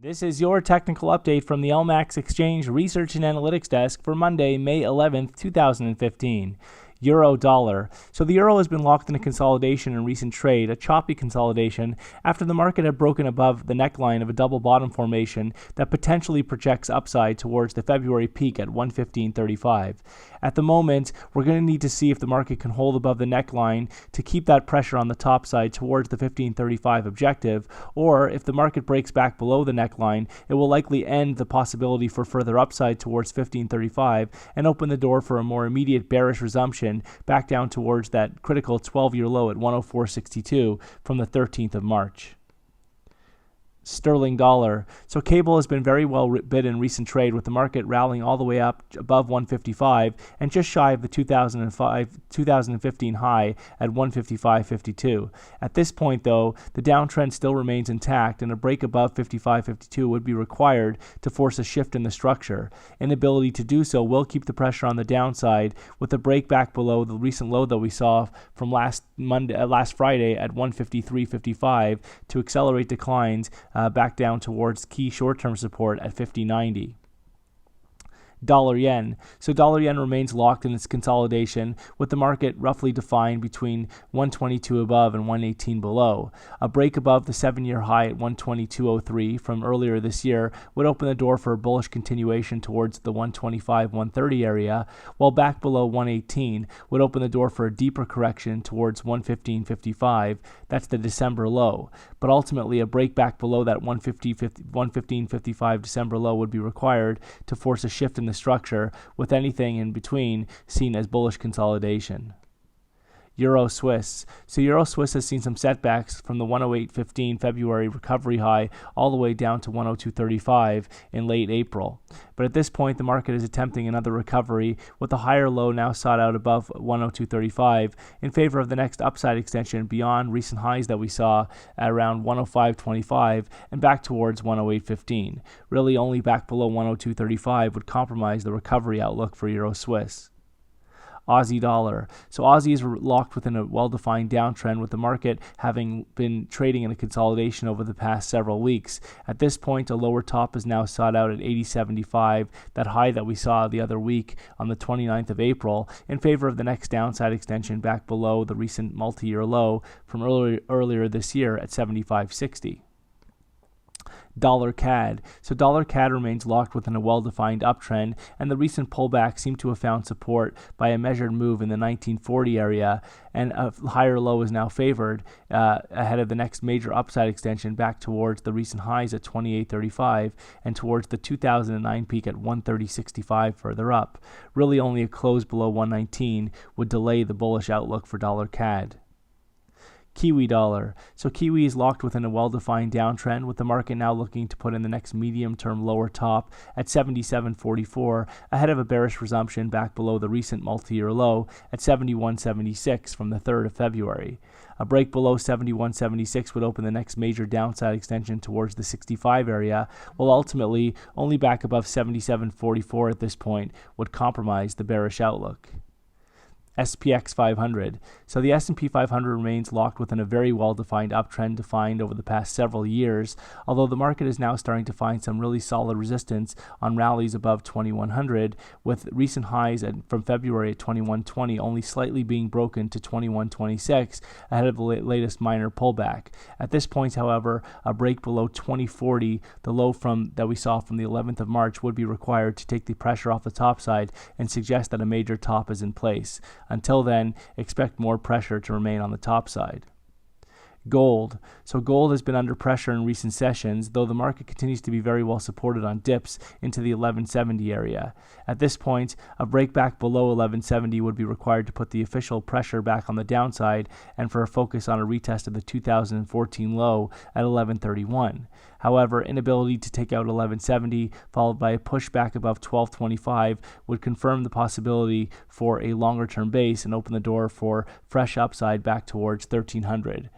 This is your technical update from the LMAX Exchange Research and Analytics Desk for Monday, May 11th, 2015. Euro dollar. So the euro has been locked in a consolidation in recent trade, a choppy consolidation, after the market had broken above the neckline of a double bottom formation that potentially projects upside towards the February peak at 115.35. At the moment, we're going to need to see if the market can hold above the neckline to keep that pressure on the top side towards the 15.35 objective, or if the market breaks back below the neckline, it will likely end the possibility for further upside towards 15.35 and open the door for a more immediate bearish resumption back down towards that critical 12-year low at 104.62 from the 13th of March. Sterling dollar. So cable has been very well bid in recent trade, with the market rallying all the way up above 155 and just shy of the 2015 high at 155.52. At this point, though, the downtrend still remains intact, and a break above 55.52 would be required to force a shift in the structure. Inability to do so will keep the pressure on the downside, with a break back below the recent low that we saw from last Friday at 153.55 to accelerate declines back down towards key short-term support at 50.90. Dollar yen. So dollar yen remains locked in its consolidation, with the market roughly defined between 122 above and 118 below. A break above the 7-year high at 122.03 from earlier this year would open the door for a bullish continuation towards the 125-130 area, while back below 118 would open the door for a deeper correction towards 115.55. That's the December low. But ultimately, a break back below that 115.55 December low would be required to force a shift in the structure, with anything in between seen as bullish consolidation. Euro Swiss. So Euro Swiss has seen some setbacks from the 108.15 February recovery high all the way down to 102.35 in late April. But at this point, the market is attempting another recovery, with a higher low now sought out above 102.35 in favor of the next upside extension beyond recent highs that we saw at around 105.25 and back towards 108.15. Really, only back below 102.35 would compromise the recovery outlook for Euro Swiss. Aussie dollar. So Aussie is locked within a well-defined downtrend, with the market having been trading in a consolidation over the past several weeks. At this point, a lower top is now sought out at 80.75, that high that we saw the other week on the 29th of April, in favor of the next downside extension back below the recent multi-year low from earlier this year at 75.60. Dollar CAD. So dollar CAD remains locked within a well-defined uptrend, and the recent pullback seemed to have found support by a measured move in the 1940 area, and a higher low is now favored ahead of the next major upside extension back towards the recent highs at 28.35 and towards the 2009 peak at 130.65 further up. Really, only a close below 119 would delay the bullish outlook for dollar CAD. Kiwi dollar. So Kiwi is locked within a well-defined downtrend, with the market now looking to put in the next medium-term lower top at 77.44 ahead of a bearish resumption back below the recent multi-year low at 71.76 from the 3rd of February. A break below 71.76 would open the next major downside extension towards the 65 area, while ultimately only back above 77.44 at this point would compromise the bearish outlook. SPX 500. So the S&P 500 remains locked within a very well-defined uptrend defined over the past several years, although the market is now starting to find some really solid resistance on rallies above 2100, with recent highs from February at 2120 only slightly being broken to 2126 ahead of the latest minor pullback. At this point, however, a break below 2040, the low that we saw from the 11th of March, would be required to take the pressure off the top side and suggest that a major top is in place. Until then, expect more pressure to remain on the top side. Gold. So gold has been under pressure in recent sessions, though the market continues to be very well supported on dips into the 1170 area. At this point, a break back below 1170 would be required to put the official pressure back on the downside, and for a focus on a retest of the 2014 low at 1131. However, inability to take out 1170, followed by a pushback above 1225, would confirm the possibility for a longer-term base and open the door for fresh upside back towards 1300.